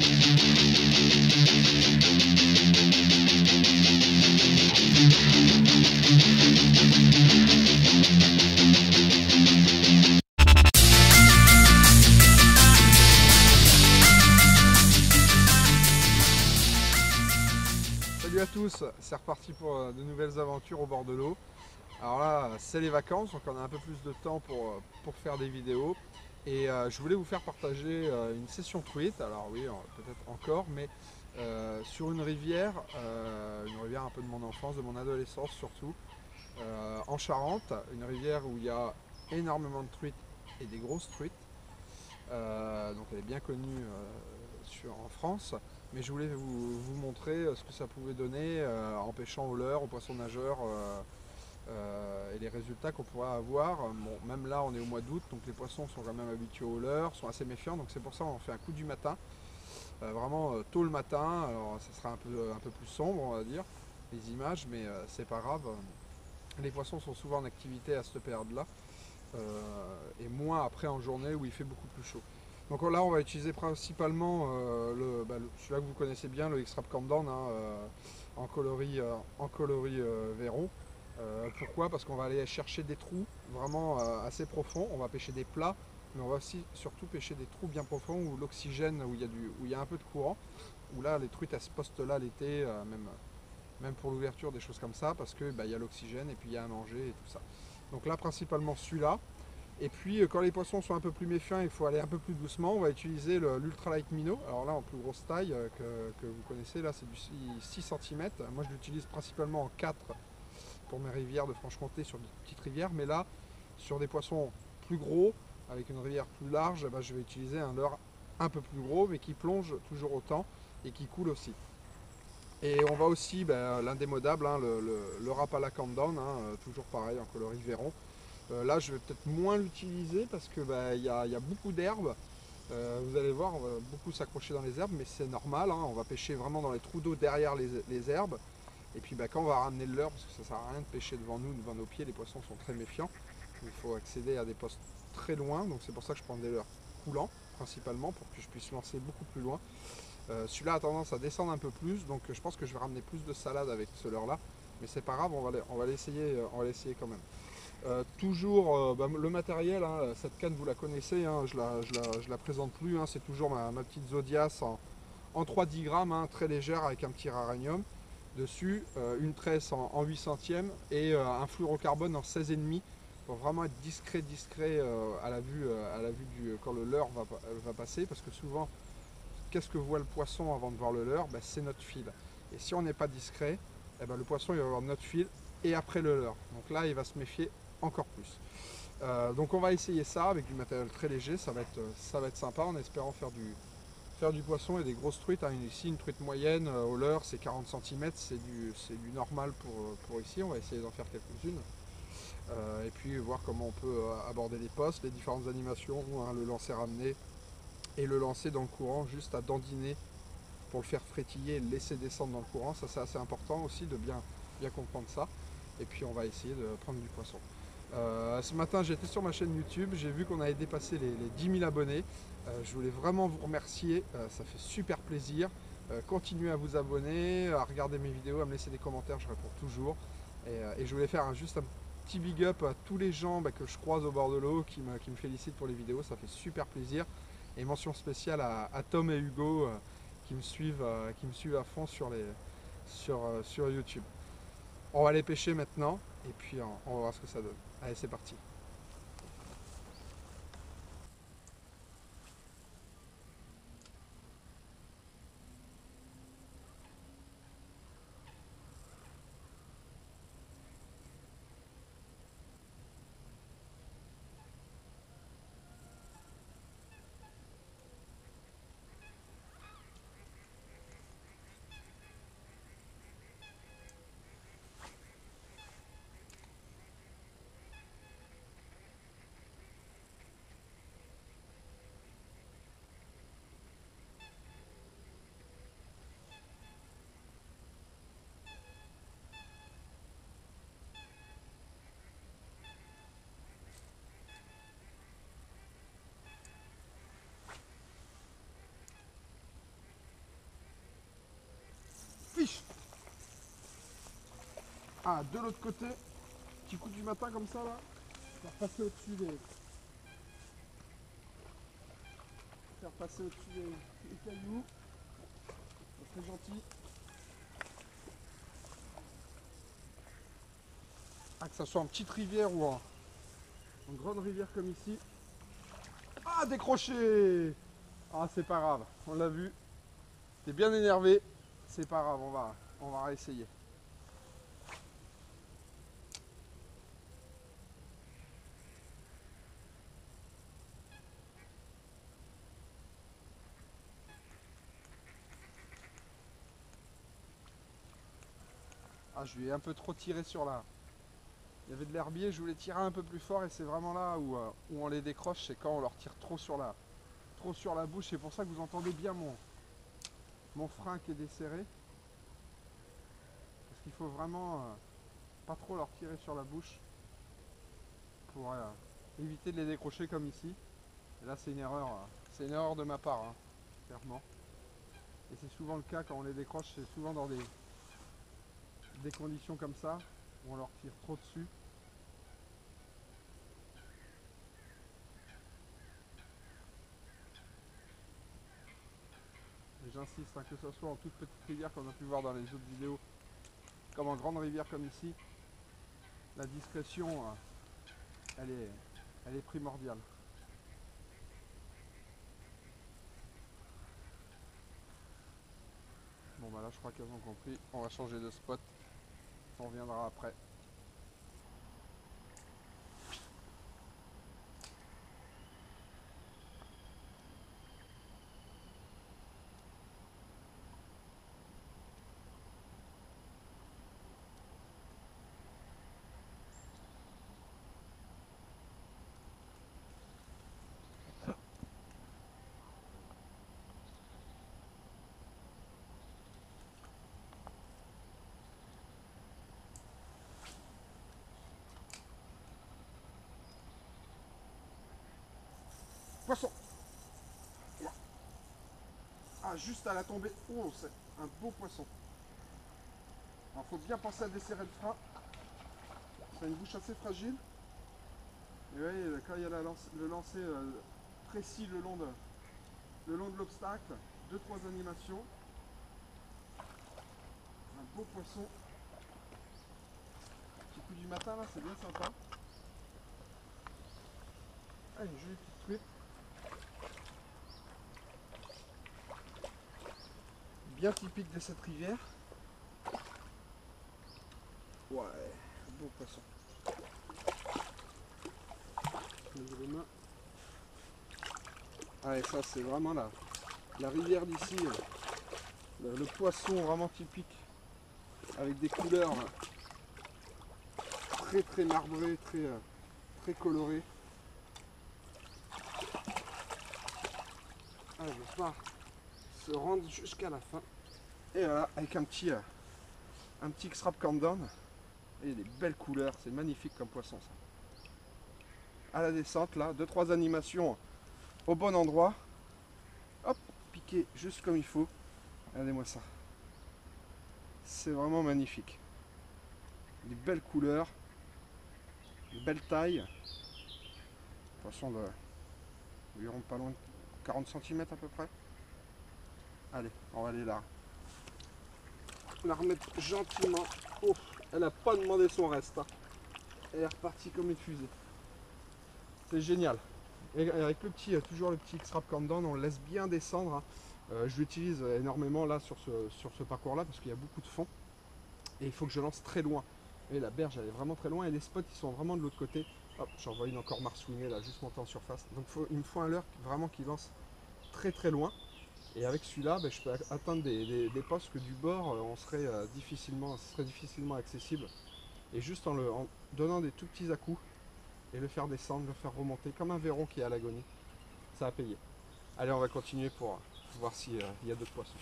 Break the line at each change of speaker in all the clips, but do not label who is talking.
Salut à tous, c'est reparti pour de nouvelles aventures au bord de l'eau. Alors là, c'est les vacances, donc on a un peu plus de temps pour faire des vidéos. Et je voulais vous faire partager une session truite, alors oui, peut-être encore, mais sur une rivière un peu de mon enfance, de mon adolescence surtout, en Charente, une rivière où il y a énormément de truites et des grosses truites. Donc elle est bien connue en France, mais je voulais vous montrer ce que ça pouvait donner en pêchant au leurre, au poisson nageur, et les résultats qu'on pourrait avoir. Bon, même là on est au mois d'août, donc les poissons sont quand même habitués au leurre, sont assez méfiants, donc c'est pour ça qu'on fait un coup du matin, vraiment tôt le matin. Alors ça sera un peu plus sombre, on va dire, les images, mais c'est pas grave. Les poissons sont souvent en activité à cette période-là. Et moins après en journée où il fait beaucoup plus chaud. Donc là on va utiliser principalement celui-là que vous connaissez bien, le X-Rap Countdown, hein, en coloris Véron. Pourquoi? Parce qu'on va aller chercher des trous vraiment assez profonds, on va pêcher des plats, mais on va aussi surtout pêcher des trous bien profonds où l'oxygène, où il y a un peu de courant, où là les truites à ce poste-là l'été, même pour l'ouverture, des choses comme ça, parce que y a l'oxygène et puis il y a à manger et tout ça. Donc là principalement celui-là. Et puis quand les poissons sont un peu plus méfiants, il faut aller un peu plus doucement. On va utiliser l'Ultralight Minnow. Alors là en plus grosse taille que vous connaissez, là c'est du 6 cm. Moi je l'utilise principalement en 4 pour mes rivières de Franche-Comté, sur des petites rivières. Mais là, sur des poissons plus gros, avec une rivière plus large, je vais utiliser un leurre un peu plus gros, mais qui plonge toujours autant et qui coule aussi. Et on va aussi, l'indémodable, hein, le Rapala Countdown, hein, toujours pareil en coloris Véron. Là je vais peut-être moins l'utiliser parce que y a beaucoup d'herbes. Vous allez voir, on va beaucoup s'accrocher dans les herbes, mais c'est normal, hein, on va pêcher vraiment dans les trous d'eau derrière les herbes. Et puis quand on va ramener le leurre, parce que ça sert à rien de pêcher devant nous, devant nos pieds, les poissons sont très méfiants. Il faut accéder à des postes très loin, donc c'est pour ça que je prends des leurres coulants principalement, pour que je puisse lancer beaucoup plus loin. Celui-là a tendance à descendre un peu plus, donc je pense que je vais ramener plus de salade avec ce leurre là, mais c'est pas grave, on va l'essayer quand même. Toujours le matériel, hein, cette canne vous la connaissez, hein, je la présente plus, hein, c'est toujours ma petite Zodias en 3-10 grammes, hein, très légère, avec un petit raranium dessus, une tresse en 8 centièmes et un fluorocarbone en 16,5 pour vraiment être discret à la vue quand le leurre va passer, parce que souvent qu'est-ce que voit le poisson avant de voir le leurre? C'est notre fil. Et si on n'est pas discret, le poisson il va voir notre fil et après le leurre. Donc là, il va se méfier encore plus. Donc on va essayer ça avec du matériel très léger, ça va être sympa, en espérant faire du poisson et des grosses truites. Hein. Ici, une truite moyenne au leurre, c'est 40 cm, c'est du normal pour ici. On va essayer d'en faire quelques-unes. Et puis voir comment on peut aborder les postes, les différentes animations, hein, le lancer ramené et le lancer dans le courant, juste à dandiner pour le faire frétiller et le laisser descendre dans le courant. Ça c'est assez important aussi de bien comprendre ça. Et puis on va essayer de prendre du poisson. Ce matin j'étais sur ma chaîne YouTube, j'ai vu qu'on avait dépassé les 10 000 abonnés. Je voulais vraiment vous remercier, ça fait super plaisir. Continuez à vous abonner, à regarder mes vidéos, à me laisser des commentaires, je réponds toujours. Et je voulais faire juste un petit big up à tous les gens que je croise au bord de l'eau, qui me félicitent pour les vidéos, ça fait super plaisir. Et mention spéciale à Tom et Hugo qui me suivent à fond sur YouTube. On va aller pêcher maintenant et puis on va voir ce que ça donne. Allez, c'est parti. Ah, de l'autre côté, petit coup du matin comme ça là, faire passer au-dessus des cailloux. C'est très gentil. Ah, que ça soit en petite rivière ou en grande rivière comme ici. Ah, décroché! Ah, c'est pas grave, on l'a vu. T'es bien énervé. C'est pas grave, on va réessayer. Ah, je lui ai un peu trop tiré sur la... Il y avait de l'herbier, je voulais tirer un peu plus fort et c'est vraiment là où on les décroche, c'est quand on leur tire trop sur la bouche. C'est pour ça que vous entendez bien mon frein qui est desserré. Parce qu'il faut vraiment pas trop leur tirer sur la bouche pour éviter de les décrocher comme ici. Et là c'est une erreur de ma part, hein, clairement. Et c'est souvent le cas quand on les décroche, c'est souvent dans des conditions comme ça, où on leur tire trop dessus. Et j'insiste, hein, que ce soit en toute petite rivière qu'on a pu voir dans les autres vidéos, comme en grande rivière comme ici, la discrétion, elle est primordiale. Bon bah là je crois qu'elles ont compris, on va changer de spot, on reviendra après. Poisson! Ah, juste à la tombée, oh, c'est un beau poisson. Alors faut bien penser à desserrer le frein, c'est une bouche assez fragile. Et oui, quand il y a le lancer précis le long de l'obstacle, 2-3 animations, un beau poisson. Petit coup du matin là, c'est bien sympa. Ah, une jolie petite truite. Bien typique de cette rivière. Ouais, beau poisson. Les mains. Ah, et ça c'est vraiment la rivière d'ici. Le poisson vraiment typique. Avec des couleurs très très marbrées, très colorées. Ah, je vais pas se rendre jusqu'à la fin. Et voilà, avec un petit X-Rap Countdown. Et des belles couleurs, c'est magnifique comme poisson ça. À la descente là, 2-3 animations au bon endroit. Hop, piqué juste comme il faut. Regardez-moi ça. C'est vraiment magnifique. Des belles couleurs, une belle taille. Poisson de environ pas loin de 40 cm à peu près. Allez, on va aller là. La remettre gentiment. Oh, elle n'a pas demandé son reste. Hein. Elle est repartie comme une fusée. C'est génial. Et avec toujours le petit X-Rap Countdown, on le laisse bien descendre. Hein. Je l'utilise énormément là sur ce parcours-là parce qu'il y a beaucoup de fond. Et il faut que je lance très loin. Et la berge elle est vraiment très loin et les spots ils sont vraiment de l'autre côté. Hop, j'en vois une encore marsouiner là, juste monter en surface. Donc il me faut un leurre vraiment qui lance très très loin. Et avec celui-là, je peux atteindre des postes que du bord, ce serait difficilement accessible. Et juste en donnant des tout petits à-coups et le faire descendre, le faire remonter comme un verron qui est à l'agonie, ça a payé. Allez, on va continuer pour voir s'il y a d'autres poissons.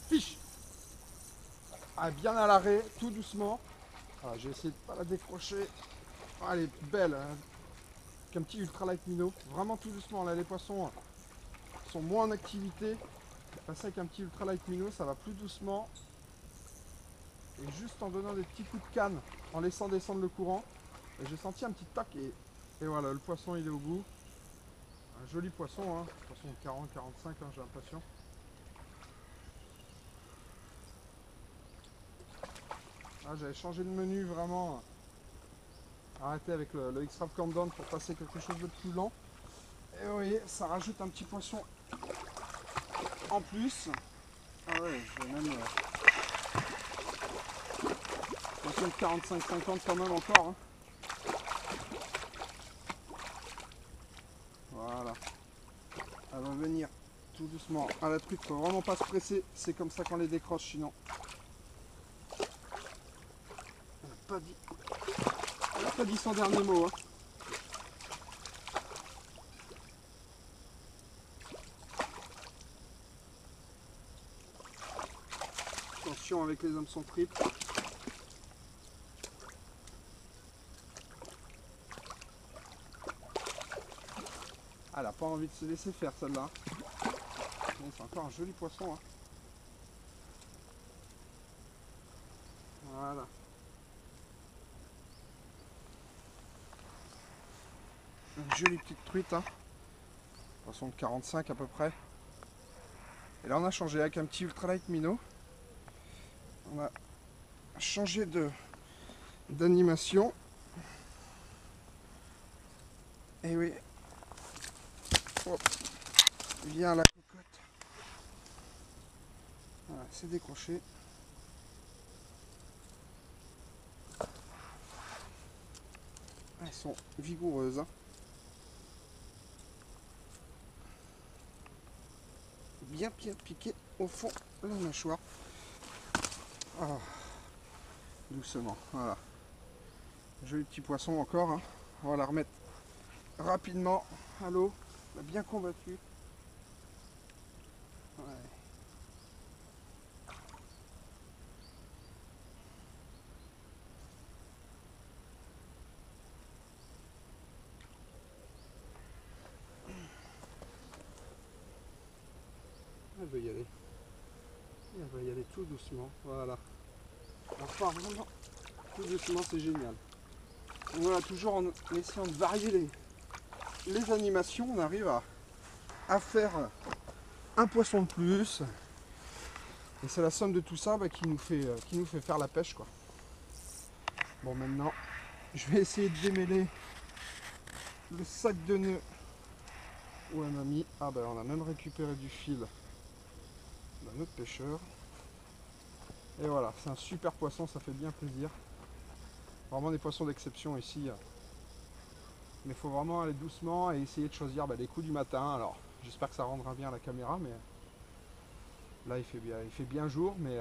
Fiche! Ah, bien à l'arrêt, tout doucement. Ah, j'ai essayé de ne pas la décrocher. Ah, elle est belle. Hein. qu'un petit ultralight minnow. Vraiment tout doucement. Là, les poissons sont moins en activité. Passer avec un petit ultralight minnow, ça va plus doucement. Et juste en donnant des petits coups de canne, en laissant descendre le courant, j'ai senti un petit toc et voilà, le poisson il est au bout. Un joli poisson, hein. Poisson de 40-45, hein, j'ai l'impression. Ah, j'avais changé de menu vraiment. Arrêté avec le extravagant down pour passer quelque chose de plus lent. Et vous voyez, ça rajoute un petit poisson en plus. Ah ouais, je vais même poisson de 45-50 quand même encore. Hein. Voilà. Elle va venir tout doucement à la truite, faut vraiment pas se presser. C'est comme ça qu'on les décroche sinon. Elle n'a pas dit son dernier mot. Hein. Attention avec les hameçons triples. Elle n'a pas envie de se laisser faire celle-là. C'est encore un joli poisson. Hein. Voilà. Une jolie petite truite. Hein. Poisson de 45 à peu près. Et là on a changé avec un petit ultralight minnow. On a changé d'animation. Et oui. Hop. Viens la cocotte. Voilà, c'est décroché. Elles sont vigoureuses. Hein. Bien piqué au fond de la mâchoire. Oh. Doucement, voilà. Joli petit poisson encore. Hein. On va la remettre rapidement à l'eau. On a bien combattu. Ouais. Elle veut y aller. Elle va y aller tout doucement. Voilà. Enfin, vraiment, tout doucement, c'est génial. Donc voilà, toujours en essayant de varier les animations, on arrive à faire un poisson de plus. Et c'est la somme de tout ça qui nous fait faire la pêche, quoi. Bon, maintenant, je vais essayer de démêler le sac de nœuds où elle m'a mis. Ah ben, on a même récupéré du fil d'un autre pêcheur. Et voilà, c'est un super poisson, ça fait bien plaisir. Vraiment des poissons d'exception ici. Mais il faut vraiment aller doucement et essayer de choisir les coups du matin. Alors, j'espère que ça rendra bien à la caméra, mais là il fait bien jour, mais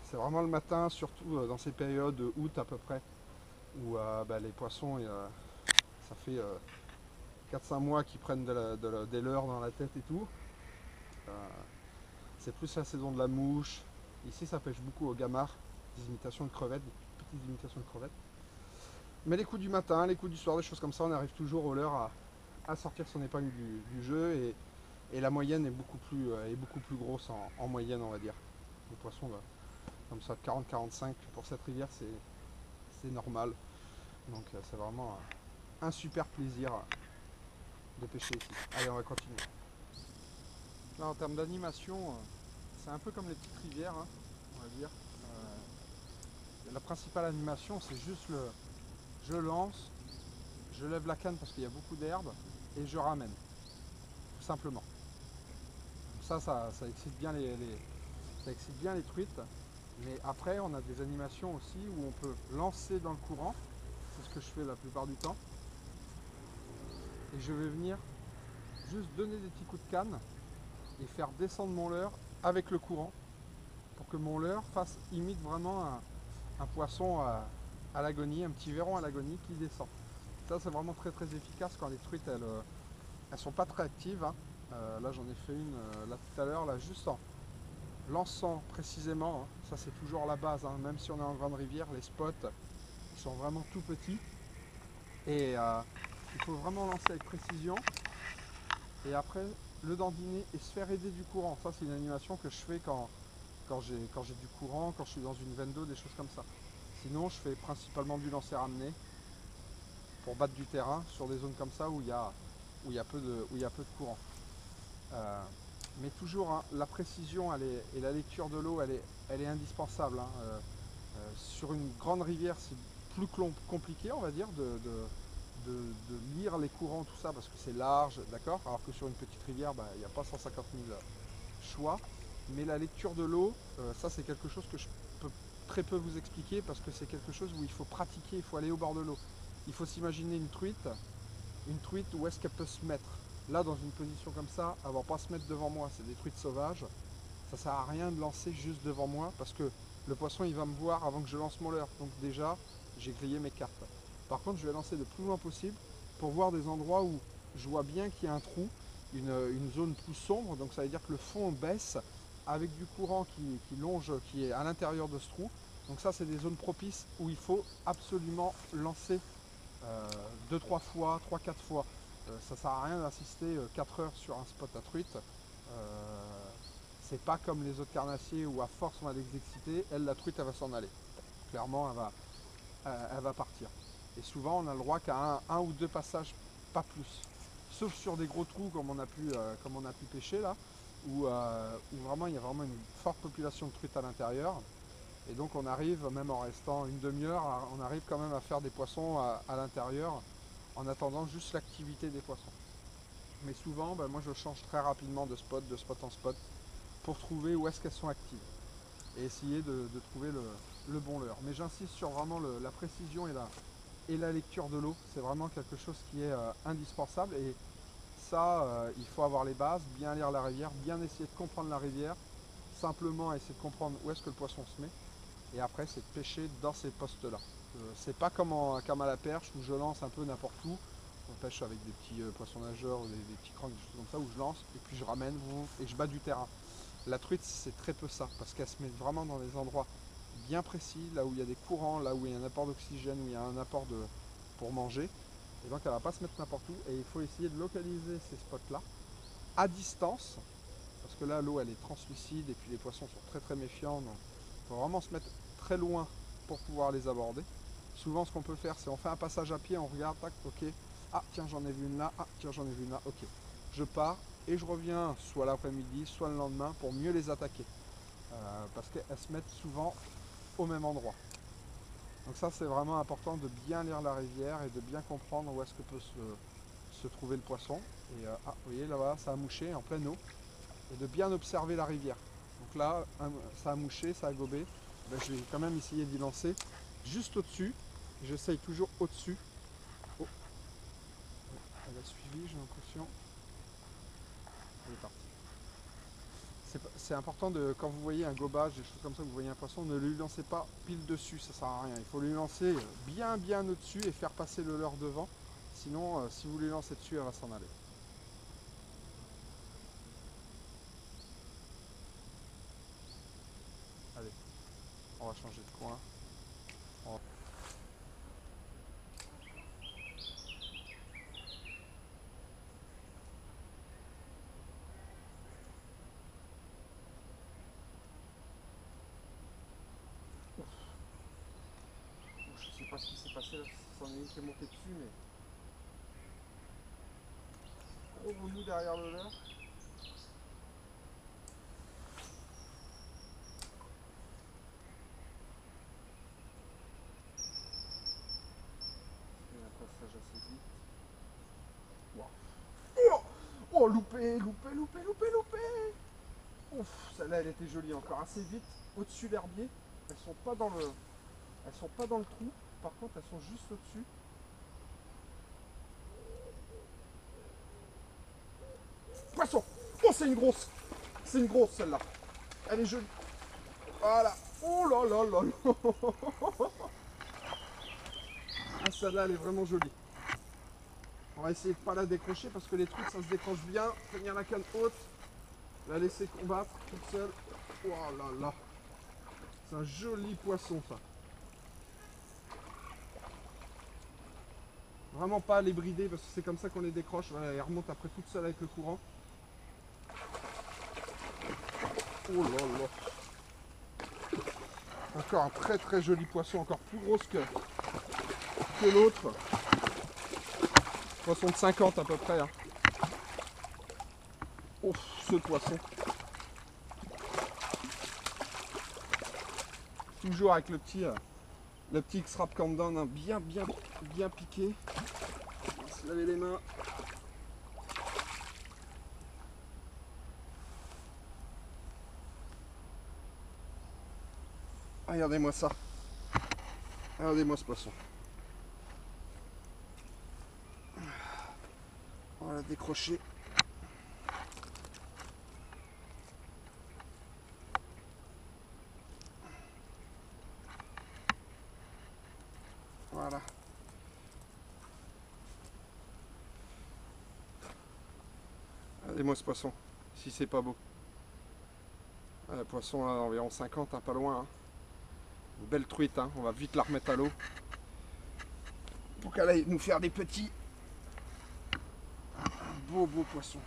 c'est vraiment le matin, surtout dans ces périodes août à peu près, où les poissons, ça fait 4-5 mois qu'ils prennent des leurres dans la tête et tout. C'est plus la saison de la mouche. Ici ça pêche beaucoup au gamard, des imitations de crevettes, des petites imitations de crevettes. Mais les coups du matin, les coups du soir, des choses comme ça, on arrive toujours au leurre à sortir son épingle du jeu et la moyenne est beaucoup plus grosse en moyenne, on va dire. Les poissons comme ça de 40-45 pour cette rivière, c'est normal. Donc c'est vraiment un super plaisir de pêcher ici. Allez, on va continuer. Là, en termes d'animation, c'est un peu comme les petites rivières, hein, on va dire. La principale animation, c'est juste je lance, je lève la canne parce qu'il y a beaucoup d'herbe et je ramène, tout simplement. Ça excite bien ça excite bien les truites. Mais après, on a des animations aussi où on peut lancer dans le courant. C'est ce que je fais la plupart du temps. Et je vais venir juste donner des petits coups de canne et faire descendre mon leurre avec le courant pour que mon leurre imite vraiment un poisson à l'agonie, un petit verron à l'agonie qui descend. Ça, c'est vraiment très très efficace quand les truites elles sont pas très actives. Hein. Là, j'en ai fait une là tout à l'heure, là juste en lançant précisément. Hein. Ça, c'est toujours la base. Hein. Même si on est en grande rivière, les spots ils sont vraiment tout petits. Et Il faut vraiment lancer avec précision. Et après, le dandiner et se faire aider du courant. Ça, c'est une animation que je fais quand j'ai du courant, quand je suis dans une veine d'eau, des choses comme ça. Sinon, je fais principalement du lancer ramené pour battre du terrain sur des zones comme ça où il y a peu de courant. Mais toujours, hein, la précision et la lecture de l'eau, elle est indispensable. Hein. Sur une grande rivière, c'est plus compliqué, on va dire, de lire les courants, tout ça, parce que c'est large, d'accord. Alors que sur une petite rivière, il n'y a pas 150 000 choix. Mais la lecture de l'eau, ça c'est quelque chose que je peux très peu vous expliquer, parce que c'est quelque chose où il faut pratiquer, il faut aller au bord de l'eau. Il faut s'imaginer une truite où est-ce qu'elle peut se mettre. Là, dans une position comme ça, elle ne va pas se mettre devant moi, c'est des truites sauvages. Ça sert à rien de lancer juste devant moi, parce que le poisson il va me voir avant que je lance mon leurre. Donc déjà, j'ai grillé mes cartes. Par contre, je vais lancer le plus loin possible pour voir des endroits où je vois bien qu'il y a un trou, une zone plus sombre. Donc ça veut dire que le fond baisse avec du courant qui longe, qui est à l'intérieur de ce trou. Donc ça, c'est des zones propices où il faut absolument lancer 2-3 fois, 3-4 fois. Ça sert à rien d'insister 4 heures sur un spot à truite. C'est pas comme les autres carnassiers où à force on va les exciter, elle, la truite, elle va s'en aller. Clairement, elle va partir. Et souvent, on a le droit qu'à un ou deux passages, pas plus. Sauf sur des gros trous comme on a pu pêcher là, où vraiment il y a vraiment une forte population de truites à l'intérieur. Et donc on arrive, même en restant une demi-heure, on arrive quand même à faire des poissons à l'intérieur en attendant juste l'activité des poissons. Mais souvent, moi je change très rapidement de spot en spot pour trouver où est-ce qu'elles sont actives et essayer de trouver le bon leurre. Mais j'insiste sur vraiment la précision et la lecture de l'eau. C'est vraiment quelque chose qui est indispensable. Et ça, il faut avoir les bases, bien lire la rivière, bien essayer de comprendre la rivière, simplement essayer de comprendre où est-ce que le poisson se met. Et après, c'est de pêcher dans ces postes-là. C'est pas comme à la perche où je lance un peu n'importe où. On pêche avec des petits poissons nageurs ou des petits cranks, des choses comme ça, où je lance et puis je ramène et je bats du terrain. La truite, c'est très peu ça, parce qu'elle se met vraiment dans des endroits bien précis, là où il y a des courants, là où il y a un apport d'oxygène, où il y a un apport pour manger. Et donc elle ne va pas se mettre n'importe où. Et il faut essayer de localiser ces spots-là à distance, parce que là, l'eau, elle est translucide, et puis les poissons sont très très méfiants. Donc il faut vraiment se mettre très loin pour pouvoir les aborder. Souvent, ce qu'on peut faire, c'est on fait un passage à pied, on regarde, tac, ok. Ah, tiens, j'en ai vu une là. Ah, tiens, j'en ai vu une là. Ok. Je pars et je reviens soit l'après-midi, soit le lendemain pour mieux les attaquer. Parce qu'elles se mettent souvent au même endroit. Donc ça, c'est vraiment important de bien lire la rivière et de bien comprendre où est-ce que peut se trouver le poisson. Et vous voyez, là-bas, ça a mouché en pleine eau. Et de bien observer la rivière. Donc là, ça a mouché, ça a gobé. Je vais quand même essayer d'y lancer juste au-dessus. J'essaye toujours au-dessus. Oh. Elle a suivi, j'ai l'impression. Elle est partie. C'est important quand vous voyez un gobage, des choses comme ça, vous voyez un poisson, ne lui lancez pas pile dessus, ça sert à rien. Il faut lui lancer bien au-dessus et faire passer le leurre devant. Sinon, si vous lui lancez dessus, elle va s'en aller. Allez, on va changer de coin. Je sais pas ce qui s'est passé là, c'en est une qui est montée dessus, mais gros remous derrière le leurre. Et un passage assez vite. Wow. Oh, oh, loupé. Ouf, celle-là elle était jolie, encore assez vite, au-dessus de l'herbier. Elles sont pas dans le trou, par contre elles sont juste au-dessus. Poisson. Oh, c'est une grosse. C'est une grosse celle-là. Elle est jolie. Voilà. Oh là là là là. Ah, celle-là, elle est vraiment jolie. On va essayer de ne pas la décrocher parce que les trucs, ça se décroche bien. Tenir la canne haute. La laisser combattre toute seule. Oh là là. C'est un joli poisson, ça. Vraiment pas à les brider parce que c'est comme ça qu'on les décroche. Voilà, elles remontent après toutes seules avec le courant. Oh là là. Encore un très très joli poisson, encore plus grosse que l'autre. Poisson de 50 à peu près. Hein. Oh, ce poisson. Toujours avec le petit X-Rap Countdown, hein, bien piqué. On va se laver les mains. Regardez-moi ça. Regardez-moi ce poisson. On va la décrocher. Voilà. Regardez-moi ce poisson, si c'est pas beau. Le poisson là, environ 50, hein, pas loin. Hein. Une belle truite, hein. On va vite la remettre à l'eau. Pour qu'elle aille nous faire des petits. Un beau poisson.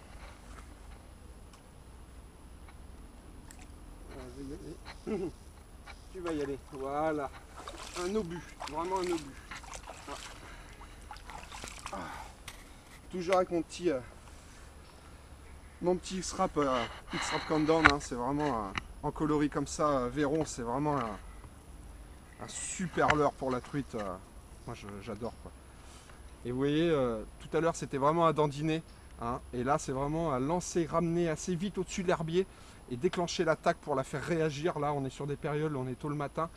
Tu vas y aller. Voilà. Un obus, vraiment un obus. Ah. Toujours avec mon petit X-Rap Countdown, hein. C'est vraiment en coloris comme ça, Véron, c'est vraiment un super leurre pour la truite. Moi j'adore quoi. Et vous voyez, tout à l'heure c'était vraiment à dandiner, hein, et là c'est vraiment à lancer, ramener assez vite au-dessus de l'herbier et déclencher l'attaque pour la faire réagir. Là on est sur des périodes, on est tôt le matin,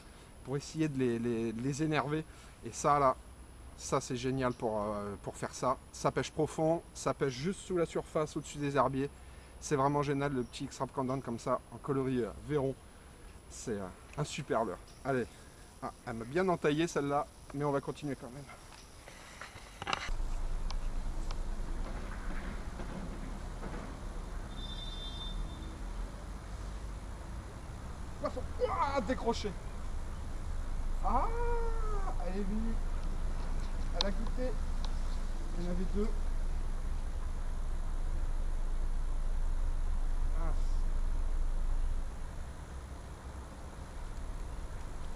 pour essayer de les énerver. Et ça là, ça c'est génial pour faire ça. Ça pêche profond, ça pêche juste sous la surface, au-dessus des herbiers. C'est vraiment génial, le petit X-Rap Countdown comme ça, en coloris Véron. C'est un super leurre. Allez, elle m'a bien entaillé celle-là, mais on va continuer quand même. Poisson, décroché. Ah, elle est venue. Elle a goûté. Il y en avait deux. Ah.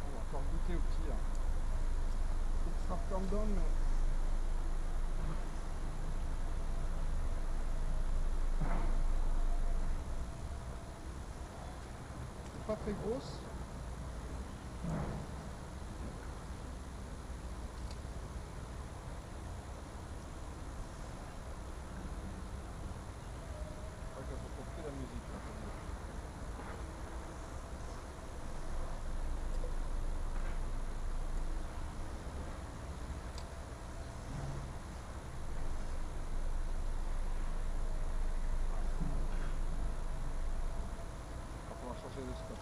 On va encore goûter au petit là. X-Rap Countdown, mais... pas très grosse. La musique, là. On va changer de stop.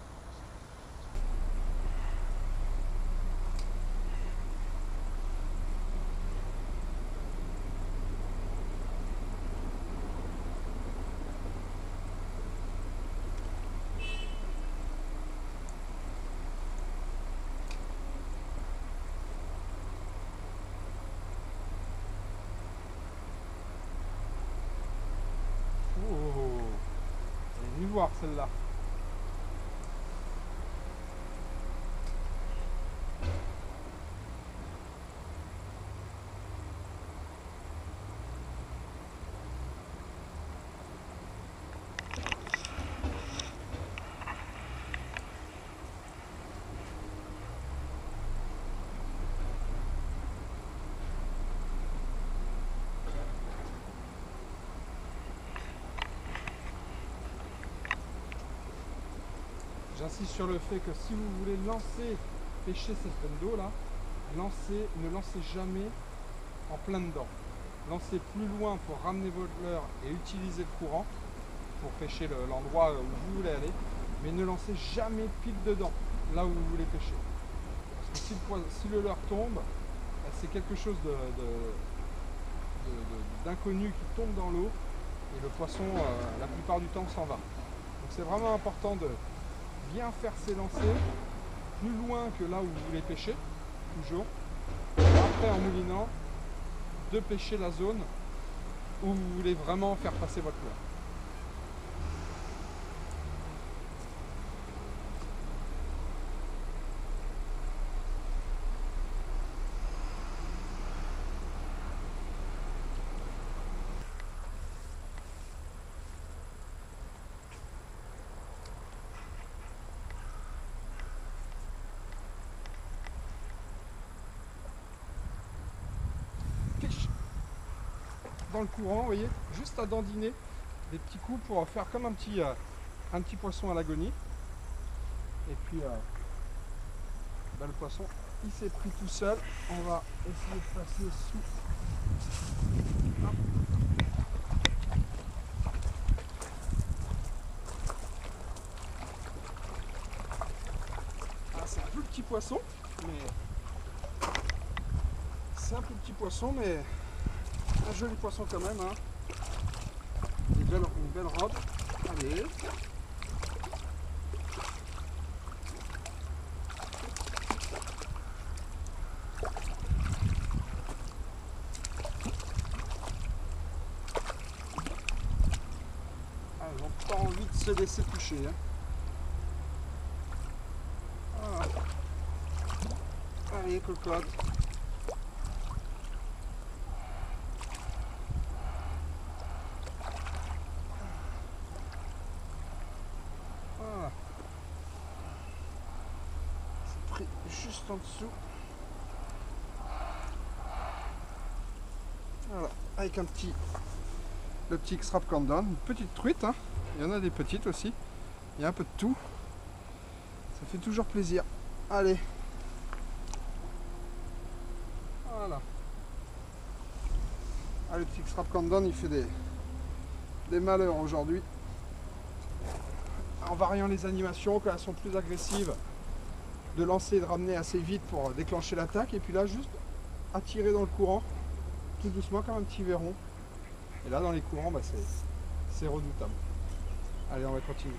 Oh, elle est venue voir celle-là. J'insiste sur le fait que si vous voulez pêcher cette veine d'eau là, ne lancez jamais en plein dedans. Lancez plus loin pour ramener votre leurre et utiliser le courant pour pêcher l'endroit où vous voulez aller, mais ne lancez jamais pile dedans, là où vous voulez pêcher. Parce que si le leurre tombe, c'est quelque chose d'inconnu qui tombe dans l'eau et le poisson, la plupart du temps, s'en va. Donc c'est vraiment important de bien faire ses lancers plus loin que là où vous voulez pêcher, toujours. Et après en moulinant, de pêcher la zone où vous voulez vraiment faire passer votre leurre. Dans le courant, vous voyez, juste à dandiner des petits coups pour faire comme un petit poisson à l'agonie. Et puis le poisson il s'est pris tout seul. On va essayer de passer sous. Hop. Ah, c'est un plus petit poisson, mais c'est un plus petit poisson, mais un joli poisson quand même, hein. Une belle robe. Allez. Ah, ils n'ont pas envie de se laisser toucher, hein. Ah. Allez, cocotte. Juste en dessous. Voilà, avec le petit X-Rap Condon, une petite truite, hein. Il y en a des petites aussi. Il y a un peu de tout. Ça fait toujours plaisir. Allez. Voilà. Ah, le petit X-Rap Condon, il fait des malheurs aujourd'hui. En variant les animations, quand elles sont plus agressives, de lancer et de ramener assez vite pour déclencher l'attaque, et puis là juste attirer dans le courant tout doucement comme un petit verron, et là dans les courants c'est redoutable. Allez, on va continuer.